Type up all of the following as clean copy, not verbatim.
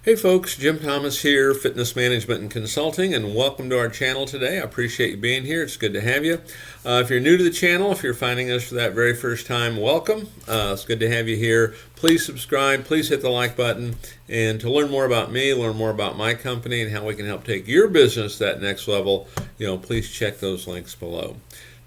Hey folks, Jim Thomas here, Fitness Management and Consulting, and welcome to our channel today. I appreciate you being here. It's good to have you. If you're new to the channel, if you're finding us for that very first time, welcome. It's good to have you here. Please subscribe, please hit the like button, and to learn more about me, learn more about my company and how we can help take your business to that next level, please check those links below.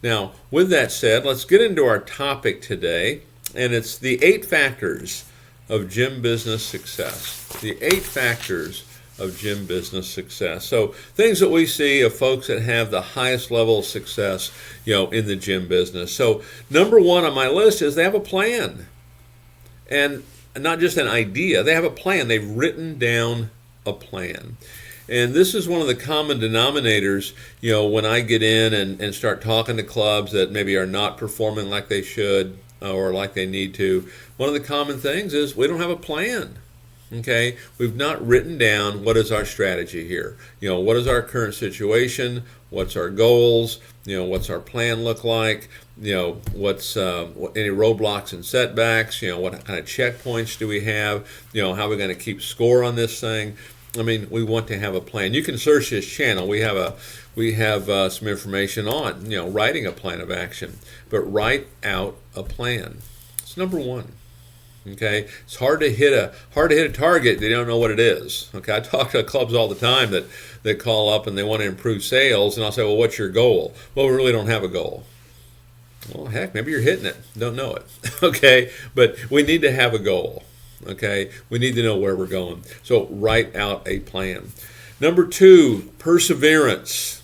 Now, with that said, let's get into our topic today, and it's the 8 factors of gym business success. The 8 factors of gym business success. So things that we see of folks that have the highest level of success, in the gym business. So number 1 on my list is they have a plan. And not just an idea, they have a plan. They've written down a plan. And this is one of the common denominators, when I get in and start talking to clubs that maybe are not performing like they should or like they need to. One of the common things is we don't have a plan. Okay, we've not written down what is our strategy here. What is our current situation? What's our goals? What's our plan look like? What's any roadblocks and setbacks? What kind of checkpoints do we have? How are we going to keep score on this thing? I mean, we want to have a plan. You can search this channel. We have some information on writing a plan of action, but write out a plan. It's number 1. Okay, it's hard to hit a target. They don't know what it is. Okay, I talk to clubs all the time that call up and they want to improve sales, and I'll say, well, what's your goal? Well, we really don't have a goal. Well, heck, maybe you're hitting it. Don't know it. Okay, but we need to have a goal. Okay, we need to know where we're going. So write out a plan. Number 2, perseverance.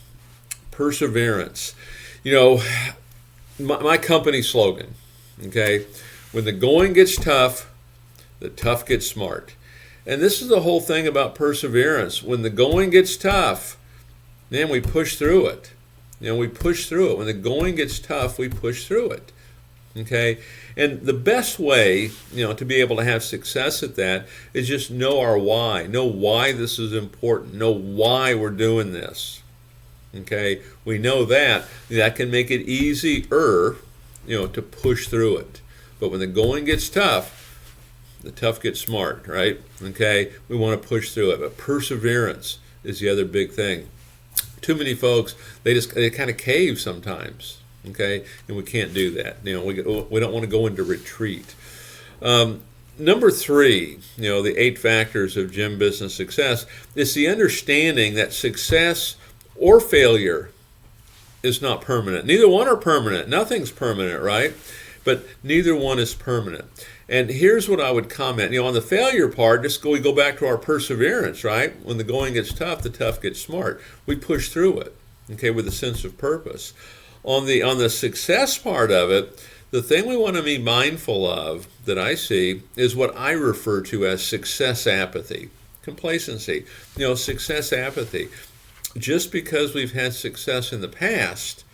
Perseverance. My company slogan. Okay. When the going gets tough, the tough get smart. And this is the whole thing about perseverance. When the going gets tough, then we push through it. We push through it. When the going gets tough, we push through it. Okay? And the best way, to be able to have success at that is just know our why. Know why this is important. Know why we're doing this. Okay? We know that. That can make it easier, to push through it. But when the going gets tough, the tough get smart, right? Okay, we want to push through it. But perseverance is the other big thing. Too many folks, they kind of cave sometimes, okay? And we can't do that. We don't want to go into retreat. Number 3, the 8 factors of gym business success is the understanding that success or failure is not permanent. Neither one are permanent. Nothing's permanent, right? But neither one is permanent. And here's what I would comment. On the failure part, we go back to our perseverance, right? When the going gets tough, the tough gets smart. We push through it, okay, with a sense of purpose. On the success part of it, the thing we want to be mindful of that I see is what I refer to as success apathy, complacency. Success apathy. Just because we've had success in the past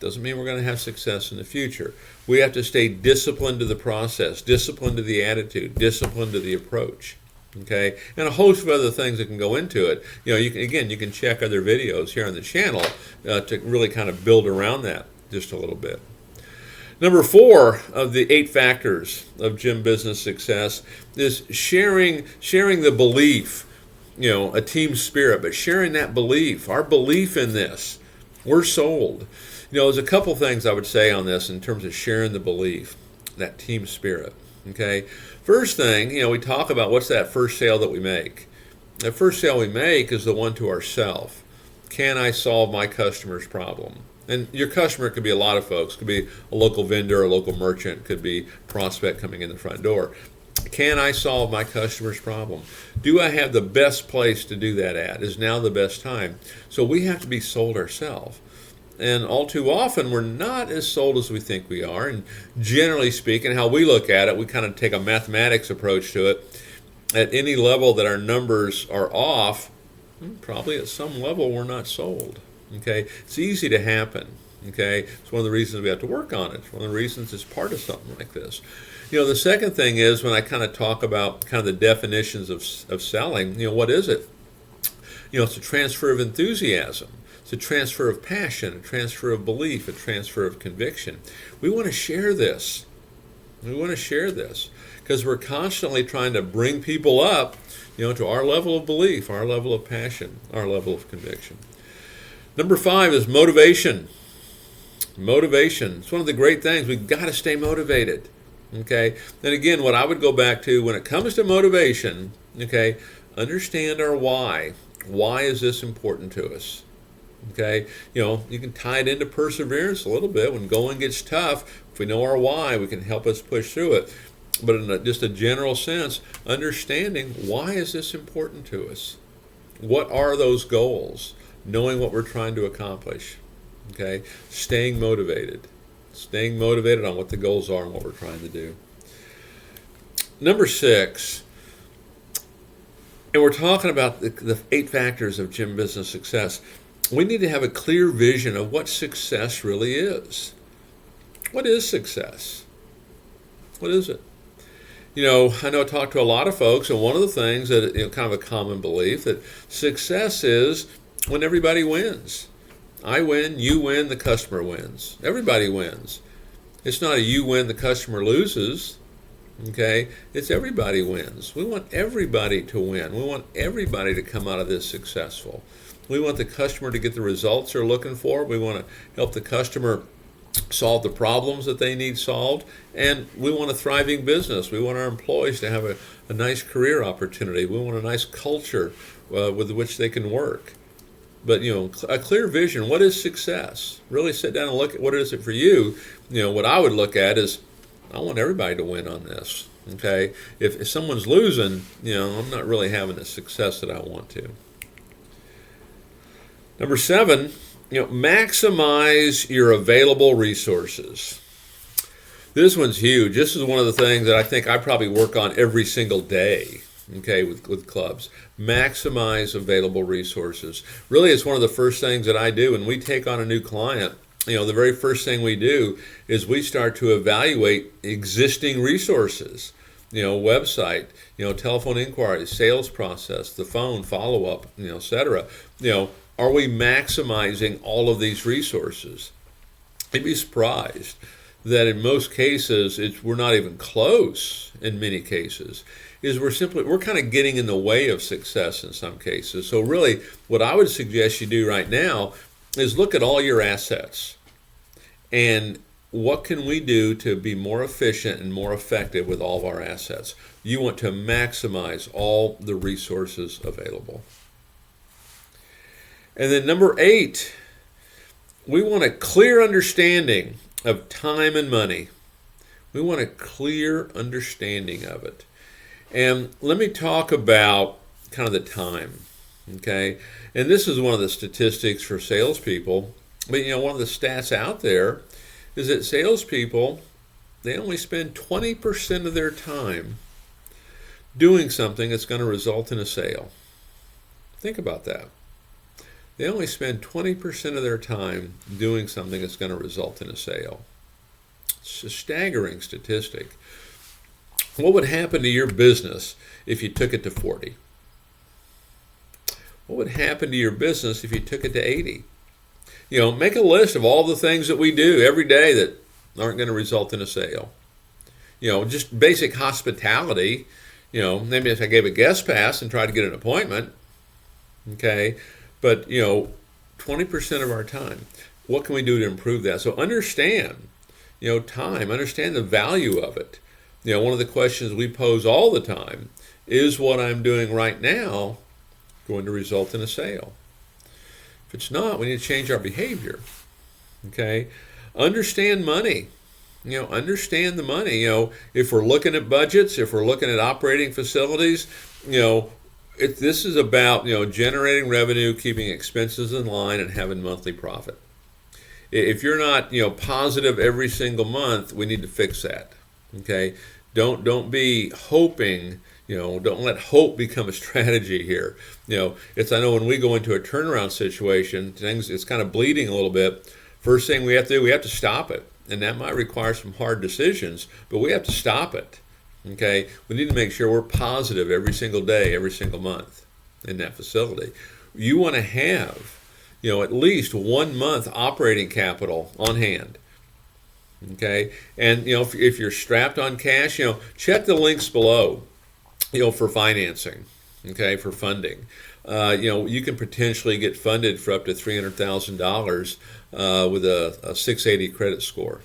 doesn't mean we're going to have success in the future. We have to stay disciplined to the process, disciplined to the attitude, disciplined to the approach. Okay, and a host of other things that can go into it. You can check other videos here on the channel to really kind of build around that just a little bit. Number 4 of the 8 factors of gym business success is sharing the belief. A team spirit, but sharing that belief, our belief in this. We're sold. There's a couple things I would say on this in terms of sharing the belief, that team spirit. Okay, first thing, we talk about what's that first sale that we make. The first sale we make is the one to ourselves. Can I solve my customer's problem? And your customer could be a lot of folks. Could be a local vendor, a local merchant, could be prospect coming in the front door. Can I solve my customer's problem? Do I have the best place to do that at? Is now the best time? So we have to be sold ourselves. And all too often, we're not as sold as we think we are. And generally speaking, how we look at it, we kind of take a mathematics approach to it. At any level that our numbers are off, probably at some level we're not sold. Okay, it's easy to happen. Okay, it's one of the reasons we have to work on it. It's one of the reasons it's part of something like this. The second thing is when I kind of talk about kind of the definitions of selling. What is it? It's a transfer of enthusiasm. It's a transfer of passion, a transfer of belief, a transfer of conviction. We want to share this. We want to share this because we're constantly trying to bring people up, to our level of belief, our level of passion, our level of conviction. Number 5 is motivation. Motivation. It's one of the great things. We've got to stay motivated. Okay. And again, what I would go back to when it comes to motivation, okay, understand our why. Why is this important to us? Okay. You can tie it into perseverance a little bit. When going gets tough, if we know our why, we can help us push through it. But in just a general sense, understanding why is this important to us? What are those goals? Knowing what we're trying to accomplish. Okay, staying motivated on what the goals are and what we're trying to do. Number 6, and we're talking about the 8 factors of gym business success. We need to have a clear vision of what success really is. What is success? What is it? I know I talk to a lot of folks, and one of the things that, kind of a common belief, that success is when everybody wins. I win, you win, the customer wins. Everybody wins. It's not a you win, the customer loses. Okay? It's everybody wins. We want everybody to win. We want everybody to come out of this successful. We want the customer to get the results they're looking for. We want to help the customer solve the problems that they need solved. And we want a thriving business. We want our employees to have a nice career opportunity. We want a nice culture with which they can work. But, a clear vision. What is success? Really sit down and look at what is it for you. What I would look at is, I want everybody to win on this. Okay? If someone's losing, I'm not really having the success that I want to. Number 7, maximize your available resources. This one's huge. This is one of the things that I think I probably work on every single day. Okay, with clubs. Maximize available resources. Really, it's one of the first things that I do when we take on a new client. The very first thing we do is we start to evaluate existing resources. Website, telephone inquiries, sales process, the phone, follow-up, etc. Are we maximizing all of these resources? You'd be surprised that in most cases, we're not even close in many cases. We're kind of getting in the way of success in some cases. So really, what I would suggest you do right now is look at all your assets and what can we do to be more efficient and more effective with all of our assets. You want to maximize all the resources available. And then number 8, we want a clear understanding of time and money. We want a clear understanding of it. And let me talk about kind of the time, okay? And this is one of the statistics for salespeople. But, one of the stats out there is that salespeople, they only spend 20% of their time doing something that's going to result in a sale. Think about that. They only spend 20% of their time doing something that's going to result in a sale. It's a staggering statistic. What would happen to your business if you took it to 40? What would happen to your business if you took it to 80? Make a list of all the things that we do every day that aren't going to result in a sale. Just basic hospitality. Maybe if I gave a guest pass and tried to get an appointment, okay? But, 20% of our time. What can we do to improve that? So understand, time. Understand the value of it. One of the questions we pose all the time is what I'm doing right now going to result in a sale? If it's not, we need to change our behavior. Okay? Understand money. Understand the money. If we're looking at budgets, if we're looking at operating facilities, this is about, generating revenue, keeping expenses in line, and having monthly profit. If you're not, positive every single month, we need to fix that. Okay? Don't be hoping, don't let hope become a strategy here. I know when we go into a turnaround situation, it's kind of bleeding a little bit. First thing we have to do, we have to stop it. And that might require some hard decisions, but we have to stop it. Okay? We need to make sure we're positive every single day, every single month in that facility. You want to have, at least 1 month operating capital on hand. Okay, and if you're strapped on cash, check the links below, for financing. Okay, for funding. You can potentially get funded for up to $300,000 with a 680 credit score.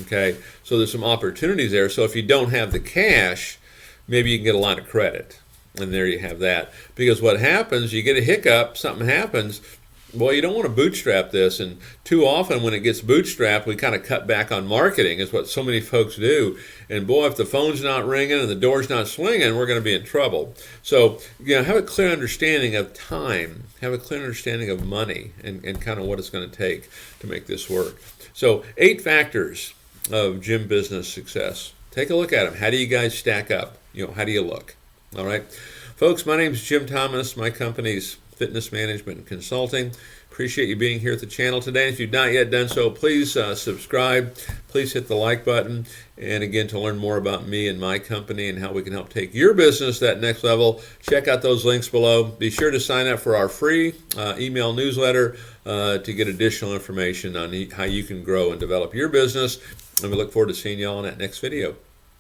Okay, so there's some opportunities there. So if you don't have the cash, maybe you can get a line of credit, and there you have that. Because what happens, you get a hiccup, something happens. Well, you don't want to bootstrap this, and too often when it gets bootstrapped, we kind of cut back on marketing, is what so many folks do. And boy, if the phone's not ringing and the door's not swinging, we're going to be in trouble. So, have a clear understanding of time, have a clear understanding of money, and kind of what it's going to take to make this work. So, 8 factors of gym business success. Take a look at them. How do you guys stack up? How do you look? All right. Folks, my name is Jim Thomas. My company's Fitness Management and Consulting. Appreciate you being here at the channel today. If you've not yet done so, please subscribe. Please hit the like button. And again, to learn more about me and my company and how we can help take your business to that next level, check out those links below. Be sure to sign up for our free email newsletter to get additional information on how you can grow and develop your business. And we look forward to seeing you all in that next video.